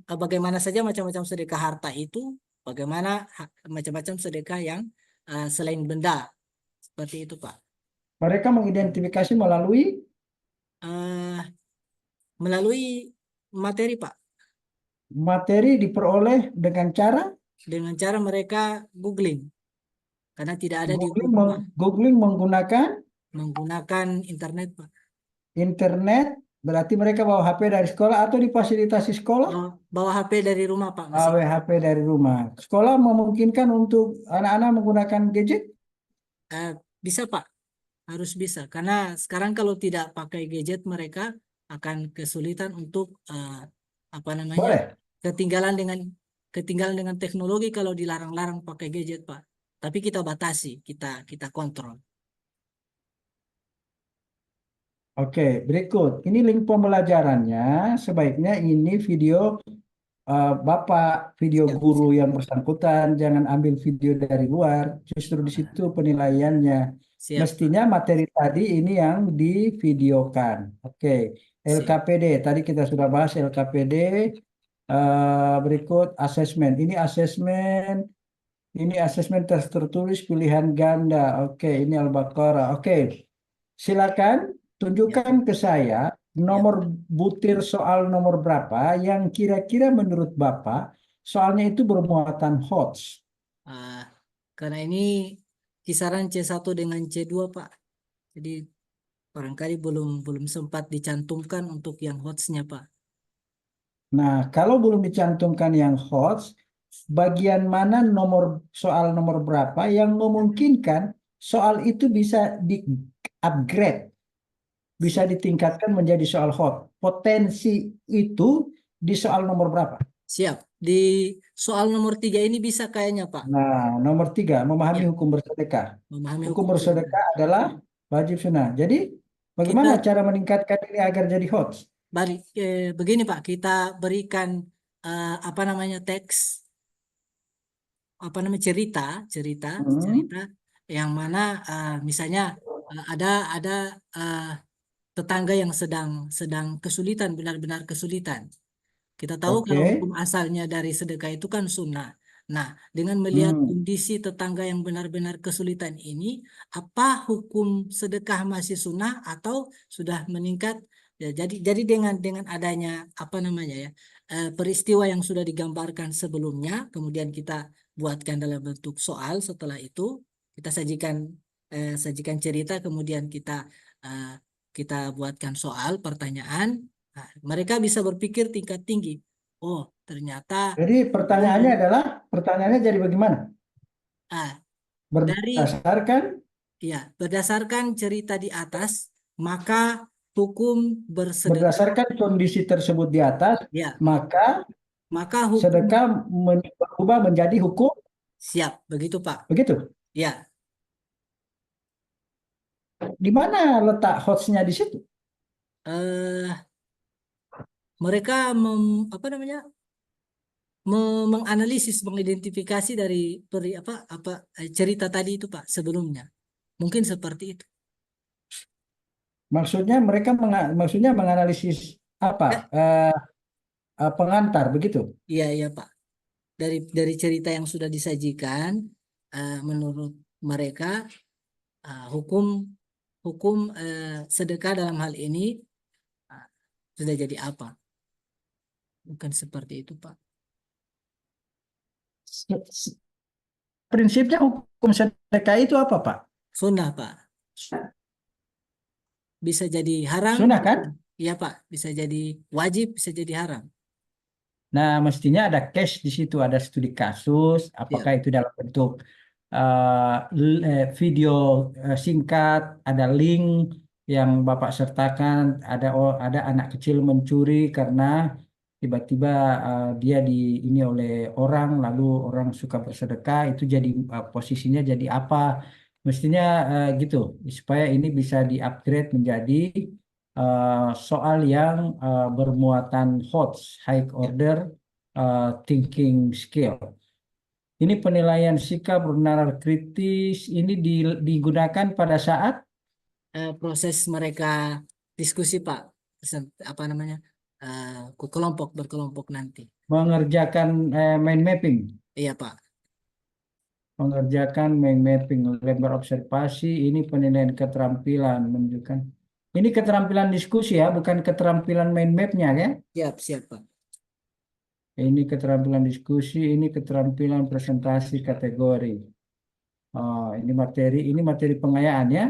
[SPEAKER 3] bagaimana saja macam-macam sedekah harta itu, bagaimana macam-macam sedekah yang selain benda, seperti itu Pak.
[SPEAKER 2] Mereka mengidentifikasi
[SPEAKER 3] Eh, Melalui materi Pak,
[SPEAKER 2] materi diperoleh dengan cara
[SPEAKER 3] dengan cara mereka googling, karena tidak ada di buku Pak,
[SPEAKER 2] googling menggunakan
[SPEAKER 3] menggunakan internet Pak.
[SPEAKER 2] internet. Berarti mereka bawa HP dari sekolah atau difasilitasi sekolah?
[SPEAKER 3] Bawa HP dari rumah Pak.
[SPEAKER 2] Bawa HP dari rumah. Sekolah memungkinkan untuk anak-anak menggunakan gadget?
[SPEAKER 3] Bisa Pak, harus bisa. Karena sekarang kalau tidak pakai gadget mereka akan kesulitan untuk apa namanya,
[SPEAKER 2] Boleh.
[SPEAKER 3] ketinggalan dengan teknologi kalau dilarang-larang pakai gadget Pak. Tapi kita batasi, kita kontrol.
[SPEAKER 2] Oke, berikut. Ini link pembelajarannya. Sebaiknya ini video Bapak, video
[SPEAKER 3] Siap,
[SPEAKER 2] guru yang bersangkutan. Jangan ambil video dari luar. Justru di situ penilaiannya.
[SPEAKER 3] siap,
[SPEAKER 2] Mestinya materi tadi ini yang divideokan. Oke,
[SPEAKER 3] siap.
[SPEAKER 2] LKPD. Tadi kita sudah bahas LKPD. Berikut asesmen. Ini asesmen tertulis pilihan ganda. Oke, ini Al-Baqarah. Oke, silakan tunjukkan ke saya nomor butir soal nomor berapa yang kira-kira menurut Bapak soalnya itu bermuatan HOTS.
[SPEAKER 3] Karena ini kisaran C1 dengan C2 Pak. Jadi barangkali belum sempat dicantumkan untuk yang HOTS-nya Pak.
[SPEAKER 2] Nah, kalau belum dicantumkan yang HOTS, bagian mana soal nomor berapa yang memungkinkan soal itu bisa di-upgrade, bisa ditingkatkan menjadi soal HOT. Potensi itu di soal nomor berapa?
[SPEAKER 3] Siap. Di soal nomor 3 ini bisa kayaknya Pak.
[SPEAKER 2] Nah, nomor 3, memahami
[SPEAKER 3] Ya.
[SPEAKER 2] hukum bersedekah.
[SPEAKER 3] Memahami
[SPEAKER 2] Hukum bersedekah adalah wajib sunnah. Jadi, bagaimana
[SPEAKER 3] Kita
[SPEAKER 2] cara meningkatkan ini agar jadi HOTS?
[SPEAKER 3] begini Pak, kita berikan apa namanya teks apa namanya cerita
[SPEAKER 2] Hmm.
[SPEAKER 3] yang mana misalnya ada tetangga yang sedang kesulitan, benar-benar kesulitan. Kita tahu kalau
[SPEAKER 2] Oke.
[SPEAKER 3] hukum asalnya dari sedekah itu kan sunnah. Nah, dengan melihat
[SPEAKER 2] Hmm.
[SPEAKER 3] kondisi tetangga yang benar-benar kesulitan ini, apa hukum sedekah masih sunnah atau sudah meningkat? Ya, jadi dengan adanya apa namanya ya peristiwa yang sudah digambarkan sebelumnya, kemudian kita buatkan dalam bentuk soal. Setelah itu kita sajikan cerita, kemudian eh, kita buatkan soal pertanyaan. Nah, mereka bisa berpikir tingkat tinggi. Oh, ternyata
[SPEAKER 2] Jadi
[SPEAKER 3] boleh.
[SPEAKER 2] pertanyaannya jadi bagaimana?
[SPEAKER 3] Ah, dari
[SPEAKER 2] Berdasarkan
[SPEAKER 3] berdasarkan cerita di atas, maka hukum bersedekah
[SPEAKER 2] berdasarkan kondisi tersebut di atas,
[SPEAKER 3] ya,
[SPEAKER 2] maka
[SPEAKER 3] maka hukum
[SPEAKER 2] sedekah berubah menjadi hukum,
[SPEAKER 3] siap, begitu Pak.
[SPEAKER 2] begitu.
[SPEAKER 3] Ya,
[SPEAKER 2] Di mana letak hotsnya di situ?
[SPEAKER 3] eh mereka apa namanya? Menganalisis, mengidentifikasi dari cerita tadi itu Pak sebelumnya. Mungkin seperti itu.
[SPEAKER 2] Maksudnya maksudnya menganalisis apa?
[SPEAKER 3] Ya,
[SPEAKER 2] Pengantar begitu.
[SPEAKER 3] iya iya Pak. Dari cerita yang sudah disajikan, menurut mereka hukum hukum sedekah dalam hal ini uh, sudah jadi apa? Bukan seperti itu, Pak.
[SPEAKER 2] Prinsipnya hukum sedekah itu apa, Pak?
[SPEAKER 3] Sunnah, Pak. Bisa jadi haram,
[SPEAKER 2] Sunnah kan?
[SPEAKER 3] iya Pak. Bisa jadi wajib, bisa jadi haram.
[SPEAKER 2] Nah, mestinya ada case di situ, ada studi kasus, apakah
[SPEAKER 3] Siap.
[SPEAKER 2] itu dalam bentuk video singkat, ada link yang Bapak sertakan, ada anak kecil mencuri karena tiba-tiba dia ini oleh orang, lalu orang suka bersedekah, itu jadi posisinya jadi apa? Mestinya gitu, supaya ini bisa di-upgrade menjadi soal yang bermuatan HOTS, High
[SPEAKER 3] Ya.
[SPEAKER 2] Order Thinking Skill. Ini penilaian sikap bernalar kritis ini digunakan pada saat
[SPEAKER 3] Proses mereka diskusi, Pak. Apa namanya? Kelompok berkelompok nanti.
[SPEAKER 2] mengerjakan mind mapping,
[SPEAKER 3] Iya, Pak.
[SPEAKER 2] mengerjakan mind mapping, lembar observasi, ini penilaian keterampilan menunjukkan. Ini keterampilan diskusi ya, bukan keterampilan mind mapnya ya.
[SPEAKER 3] Siap, siap, Pak.
[SPEAKER 2] Ini keterampilan diskusi, ini keterampilan presentasi kategori. Oh, ini materi pengayaan ya.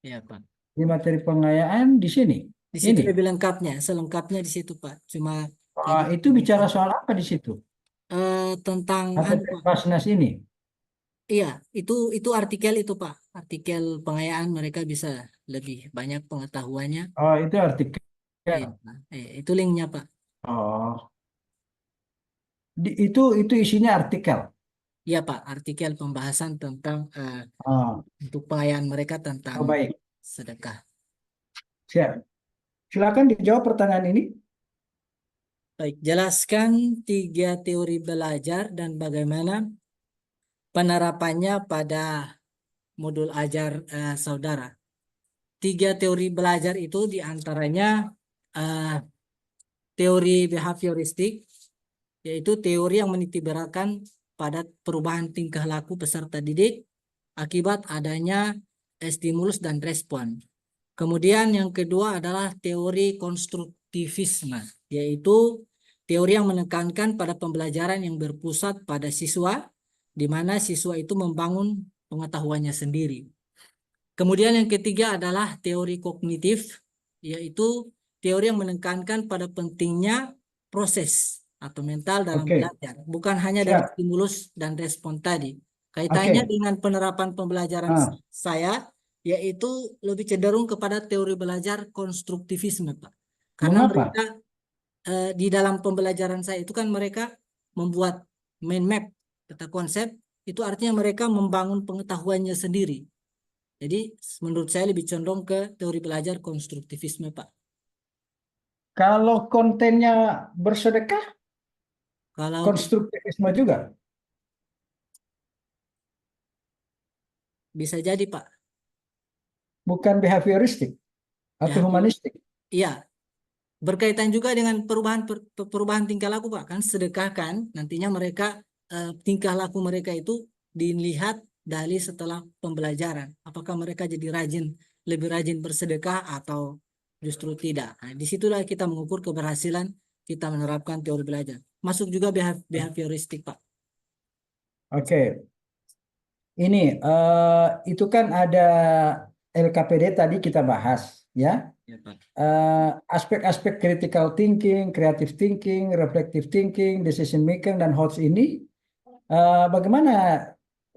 [SPEAKER 3] Iya, Pak.
[SPEAKER 2] Ini materi pengayaan di sini.
[SPEAKER 3] Di situ
[SPEAKER 2] Ini.
[SPEAKER 3] lebih lengkapnya, selengkapnya di situ, Pak. Cuma
[SPEAKER 2] Oh,
[SPEAKER 3] kayaknya
[SPEAKER 2] itu bicara soal apa di situ?
[SPEAKER 3] tentang
[SPEAKER 2] Atau
[SPEAKER 3] Pak.
[SPEAKER 2] Basnas ini?
[SPEAKER 3] Iya, itu artikel itu, Pak. Artikel pengayaan mereka bisa lebih banyak pengetahuannya.
[SPEAKER 2] Oh, itu artikel.
[SPEAKER 3] Iya, Pak. Itu linknya, Pak.
[SPEAKER 2] Oh, itu isinya artikel.
[SPEAKER 3] Iya, Pak. Artikel pembahasan tentang
[SPEAKER 2] Oh,
[SPEAKER 3] untuk pengayaan mereka tentang
[SPEAKER 2] oh baik.
[SPEAKER 3] sedekah.
[SPEAKER 2] Siap. Silakan dijawab pertanyaan ini.
[SPEAKER 3] Baik, jelaskan 3 teori belajar dan bagaimana penerapannya pada modul ajar saudara. 3 teori belajar itu diantaranya teori behavioristik, yaitu teori yang menitikberatkan pada perubahan tingkah laku peserta didik akibat adanya stimulus dan respon. Kemudian yang kedua adalah teori konstruktivisme, yaitu teori yang menekankan pada pembelajaran yang berpusat pada siswa, di mana siswa itu membangun pengetahuannya sendiri. Kemudian yang ketiga adalah teori kognitif, yaitu teori yang menekankan pada pentingnya proses atau mental dalam
[SPEAKER 2] Oke,
[SPEAKER 3] belajar, bukan hanya dari
[SPEAKER 2] siap.
[SPEAKER 3] stimulus dan respon tadi. Kaitannya
[SPEAKER 2] Oke.
[SPEAKER 3] dengan penerapan pembelajaran
[SPEAKER 2] Ah,
[SPEAKER 3] saya, yaitu lebih cenderung kepada teori belajar konstruktivisme, Pak. Karena
[SPEAKER 2] mengapa?
[SPEAKER 3] mereka di dalam pembelajaran saya itu kan mereka membuat mind map, peta konsep, itu artinya mereka membangun pengetahuannya sendiri. Jadi menurut saya lebih condong ke teori belajar konstruktivisme, Pak.
[SPEAKER 2] Kalau kontennya bersedekah,
[SPEAKER 3] Kalau
[SPEAKER 2] konstruktivisme juga.
[SPEAKER 3] Bisa jadi, Pak.
[SPEAKER 2] Bukan behavioristik atau
[SPEAKER 3] Behavior-
[SPEAKER 2] humanistik.
[SPEAKER 3] Iya, berkaitan juga dengan perubahan tingkah laku, Pak. Kan sedekah kan nantinya mereka tingkah laku mereka itu dilihat dari setelah pembelajaran. Apakah mereka jadi lebih rajin bersedekah atau justru tidak. Nah, disitulah kita mengukur keberhasilan kita menerapkan teori belajar. Masuk juga behavioristik, Pak.
[SPEAKER 2] Oke. Ini itu kan ada LKPD tadi kita bahas ya.
[SPEAKER 3] Ya, Pak.
[SPEAKER 2] Aspek-aspek critical thinking, creative thinking, reflective thinking, decision making dan HOTS ini bagaimana?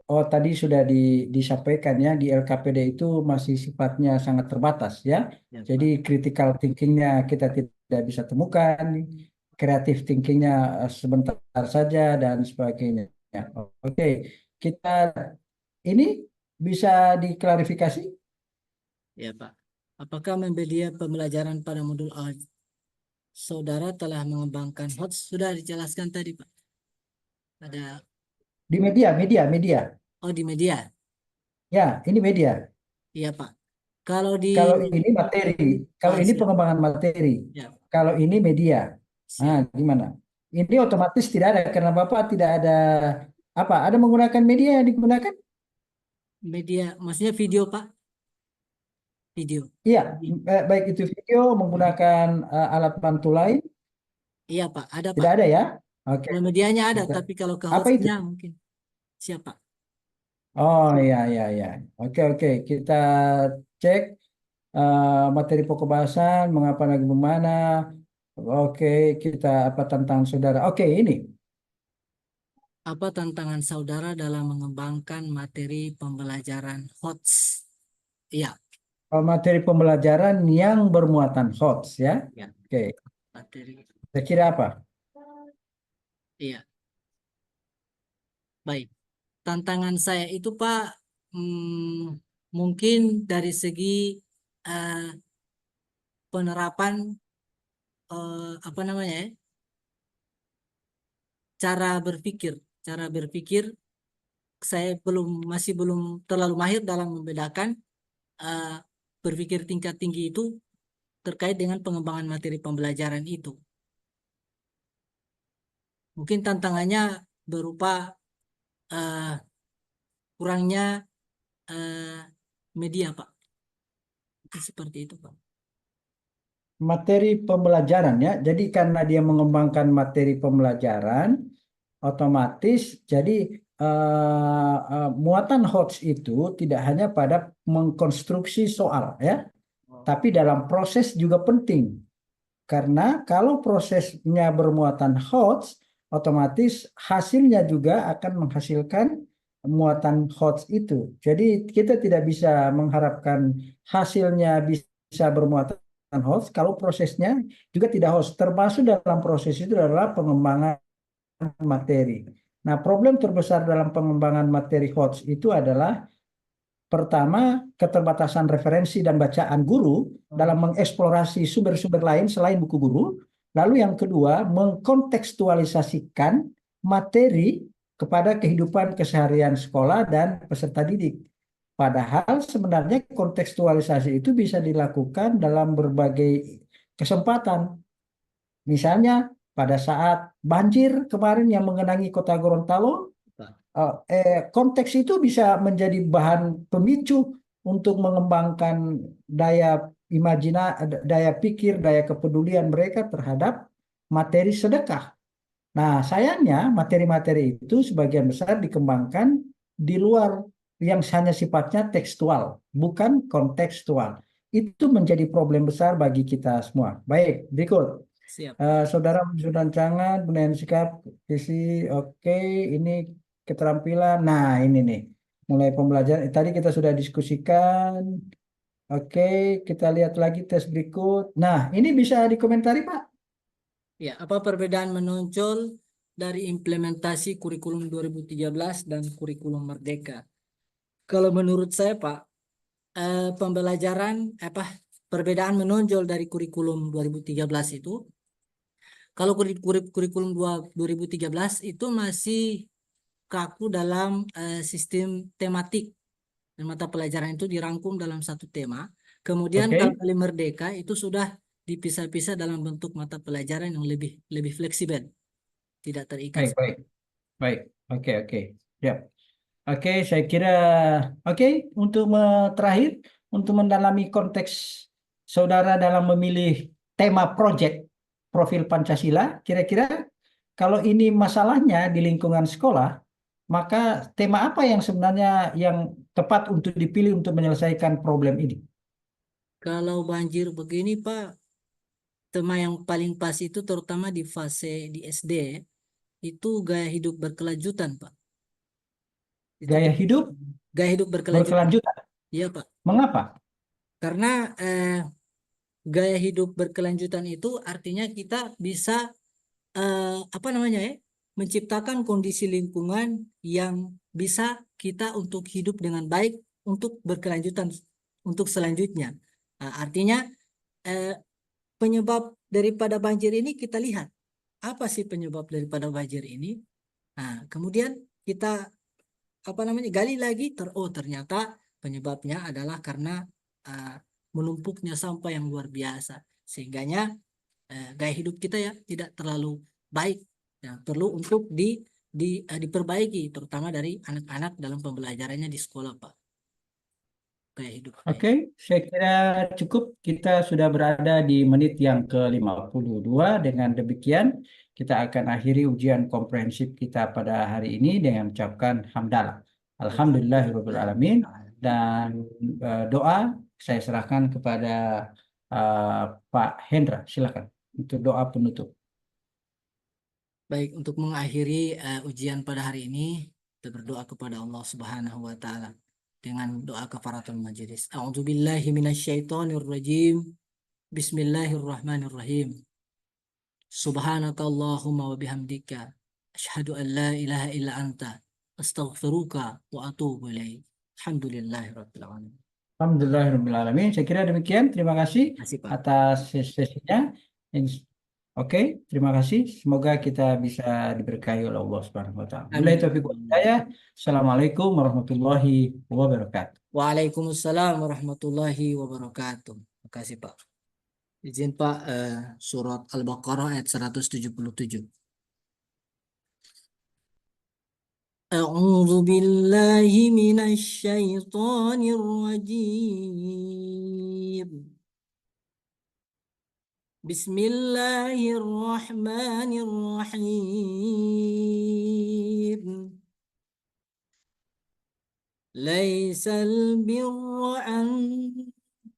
[SPEAKER 2] Oh, tadi sudah disampaikan ya, di LKPD itu masih sifatnya sangat terbatas ya.
[SPEAKER 3] Ya,
[SPEAKER 2] Jadi
[SPEAKER 3] Pak.
[SPEAKER 2] critical thinkingnya kita tidak bisa temukan, creative thinkingnya sebentar saja dan sebagainya. Oke, kita ini bisa diklarifikasi.
[SPEAKER 3] Ya, Pak. Apakah media pembelajaran pada modul A saudara telah mengembangkan HOTS? Sudah dijelaskan tadi, Pak. Ada
[SPEAKER 2] Di media.
[SPEAKER 3] di media.
[SPEAKER 2] Ya, ini media.
[SPEAKER 3] Iya, Pak. Kalau di
[SPEAKER 2] Kalau ini materi, kalau ini
[SPEAKER 3] siap.
[SPEAKER 2] pengembangan materi,
[SPEAKER 3] Ya,
[SPEAKER 2] kalau ini media. Nah,
[SPEAKER 3] siap.
[SPEAKER 2] gimana? Ini otomatis tidak ada karena Bapak tidak ada apa? Ada menggunakan media yang digunakan?
[SPEAKER 3] Media, maksudnya video, Pak. Video.
[SPEAKER 2] Iya, baik itu video menggunakan alat bantu lain,
[SPEAKER 3] Iya, Pak. Ada, Pak.
[SPEAKER 2] tidak ada ya? Oke.
[SPEAKER 3] Kalau medianya ada, tapi kalau ke
[SPEAKER 2] Apa itu?
[SPEAKER 3] hostnya mungkin. Siap, Pak.
[SPEAKER 2] Oh iya. Oke. Kita cek materi pokok bahasan, mengapa lagi bagaimana. Oke, kita apa tentang saudara? Oke, ini.
[SPEAKER 3] Apa tantangan saudara dalam mengembangkan materi pembelajaran HOTS? Iya,
[SPEAKER 2] Materi pembelajaran yang bermuatan HOTS ya.
[SPEAKER 3] ya.
[SPEAKER 2] Oke,
[SPEAKER 3] Materi.
[SPEAKER 2] saya kira apa?
[SPEAKER 3] Iya, baik. Tantangan saya itu, Pak, mungkin dari segi eh, penerapan apa namanya ya? Cara berpikir saya masih belum terlalu mahir dalam membedakan eh, berpikir tingkat tinggi itu terkait dengan pengembangan materi pembelajaran itu. Mungkin tantangannya berupa eh, kurangnya eh, media, Pak. Mungkin seperti itu, Pak.
[SPEAKER 2] Materi pembelajaran ya. Jadi karena dia mengembangkan materi pembelajaran, otomatis jadi muatan HOTS itu tidak hanya pada mengkonstruksi soal ya, tapi dalam proses juga penting. Karena kalau prosesnya bermuatan HOTS, otomatis hasilnya juga akan menghasilkan muatan HOTS itu. Jadi kita tidak bisa mengharapkan hasilnya bisa bermuatan HOTS kalau prosesnya juga tidak HOTS. Termasuk dalam proses itu adalah pengembangan materi. Nah, problem terbesar dalam pengembangan materi HOTS itu adalah pertama, keterbatasan referensi dan bacaan guru dalam mengeksplorasi sumber-sumber lain selain buku guru. Lalu yang kedua, mengkontekstualisasikan materi kepada kehidupan keseharian sekolah dan peserta didik. Padahal sebenarnya kontekstualisasi itu bisa dilakukan dalam berbagai kesempatan. Misalnya pada saat banjir kemarin yang mengenangi kota Gorontalo, konteks itu bisa menjadi bahan pemicu untuk mengembangkan daya daya pikir, daya kepedulian mereka terhadap materi sedekah. Nah, sayangnya materi-materi itu sebagian besar dikembangkan di luar yang hanya sifatnya tekstual, bukan kontekstual. Itu menjadi problem besar bagi kita semua. Baik, berikut.
[SPEAKER 3] Siap.
[SPEAKER 2] Saudara menunjukkan tangan, penilaian sikap, visi, oke, ini keterampilan. Nah, ini nih, mulai pembelajaran. Tadi kita sudah diskusikan. Oke, kita lihat lagi tes berikut. Nah, ini bisa dikomentari, Pak.
[SPEAKER 3] Ya, apa perbedaan menonjol dari implementasi kurikulum 2013 dan kurikulum Merdeka? Kalau menurut saya, Pak, perbedaan menonjol dari kurikulum 2013 itu, kalau kurikulum 2013 itu masih kaku dalam sistem tematik. Dan mata pelajaran itu dirangkum dalam satu tema. Kemudian
[SPEAKER 2] Oke.
[SPEAKER 3] kalau kali merdeka itu sudah dipisah-pisah dalam bentuk mata pelajaran yang lebih fleksibel, tidak terikat.
[SPEAKER 2] Baik, baik, baik. Oke, oke. Siap. Oke, saya kira oke untuk terakhir untuk mendalami konteks saudara dalam memilih tema proyek profil Pancasila, kira-kira kalau ini masalahnya di lingkungan sekolah, maka tema apa yang sebenarnya yang tepat untuk dipilih untuk menyelesaikan problem ini?
[SPEAKER 3] Kalau banjir begini, Pak, tema yang paling pas itu terutama di fase di SD itu gaya hidup berkelanjutan, Pak. Itu
[SPEAKER 2] Gaya hidup
[SPEAKER 3] gaya hidup berkelanjutan.
[SPEAKER 2] berkelanjutan.
[SPEAKER 3] Iya, Pak.
[SPEAKER 2] Mengapa?
[SPEAKER 3] Karena gaya hidup berkelanjutan itu artinya kita bisa apa namanya ya, menciptakan kondisi lingkungan yang bisa kita untuk hidup dengan baik untuk berkelanjutan untuk selanjutnya. Nah, artinya eh, penyebab daripada banjir ini kita lihat apa sih penyebab daripada banjir ini. Nah, kemudian kita apa namanya gali lagi ternyata penyebabnya adalah karena eh, menumpuknya sampah yang luar biasa sehingganya gaya hidup kita ya tidak terlalu baik, ya, perlu untuk diperbaiki terutama dari anak-anak dalam pembelajarannya di sekolah, Pak, gaya hidup baik.
[SPEAKER 2] Oke, saya kira cukup. Kita sudah berada di menit yang ke-52. Dengan demikian, kita akan akhiri ujian komprehensif kita pada hari ini dengan mengucapkan hamdalah. Alhamdulillahirrahmanirrahim. Dan doa saya serahkan kepada eh, Pak Hendra. Silakan untuk doa penutup.
[SPEAKER 3] Baik, untuk mengakhiri ujian pada hari ini, kita berdoa kepada Allah Subhanahu wa taala dengan doa kafaratul majelis. A'udzubillahi minasyaitonirrajim. Bismillahirrahmanirrahim. Subhanakallahumma wa bihamdika asyhadu an la ilaha illa anta astaghfiruka wa atubu ilaik. Alhamdulillahirabbil alamin.
[SPEAKER 2] Alhamdulillahirrahmanirrahim. Saya kira demikian. Terima kasih
[SPEAKER 3] Terima kasih, Pak.
[SPEAKER 2] atas sesinya. Oke, terima kasih. Semoga kita bisa diberkahi oleh Allah Subhanahu wa taala. Wabillahi taufiq wal
[SPEAKER 3] Amin.
[SPEAKER 2] hidayah. Assalamualaikum warahmatullahi wabarakatuh.
[SPEAKER 3] Waalaikumsalam warahmatullahi wabarakatuh. Terima kasih, Pak. Izin, Pak, surat Al-Baqarah ayat 177. أعوذ بالله من الشيطان الرجيم. بسم الله الرحمن الرحيم. ليس البر أن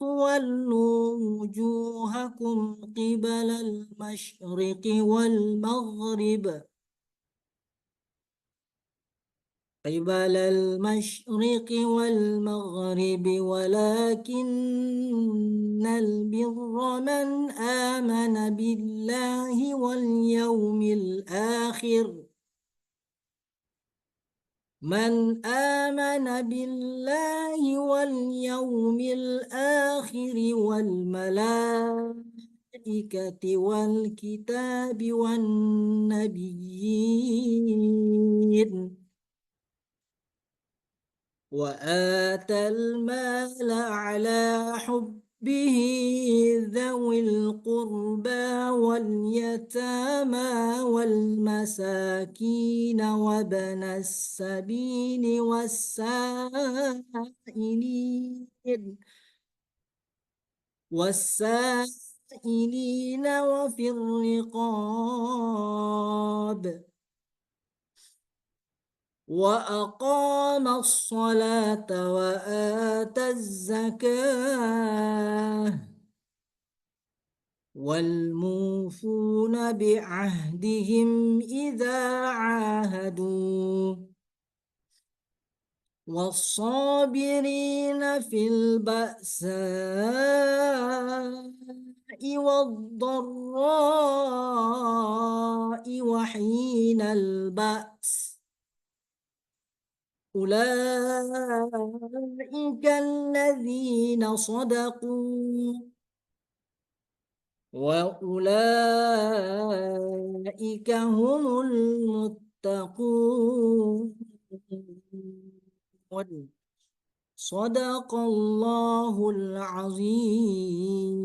[SPEAKER 3] تولوا وجوهكم قبل المشرق والمغرب ولكن البر من آمن بالله واليوم الآخر والملائكة والكتاب والنبيين وآتى المال على حبه ذوي القربى واليتامى والمساكين وابن السبيل والسائلين وفي الرقاب وأقام الصلاة وآتى الزكاة والموفون بعهدهم إذا عاهدوا والصابرين في البأساء والضراء وحين البأس أولئك الذين صدقوا وأولئك هم المتقون. Sadaqallahul azim.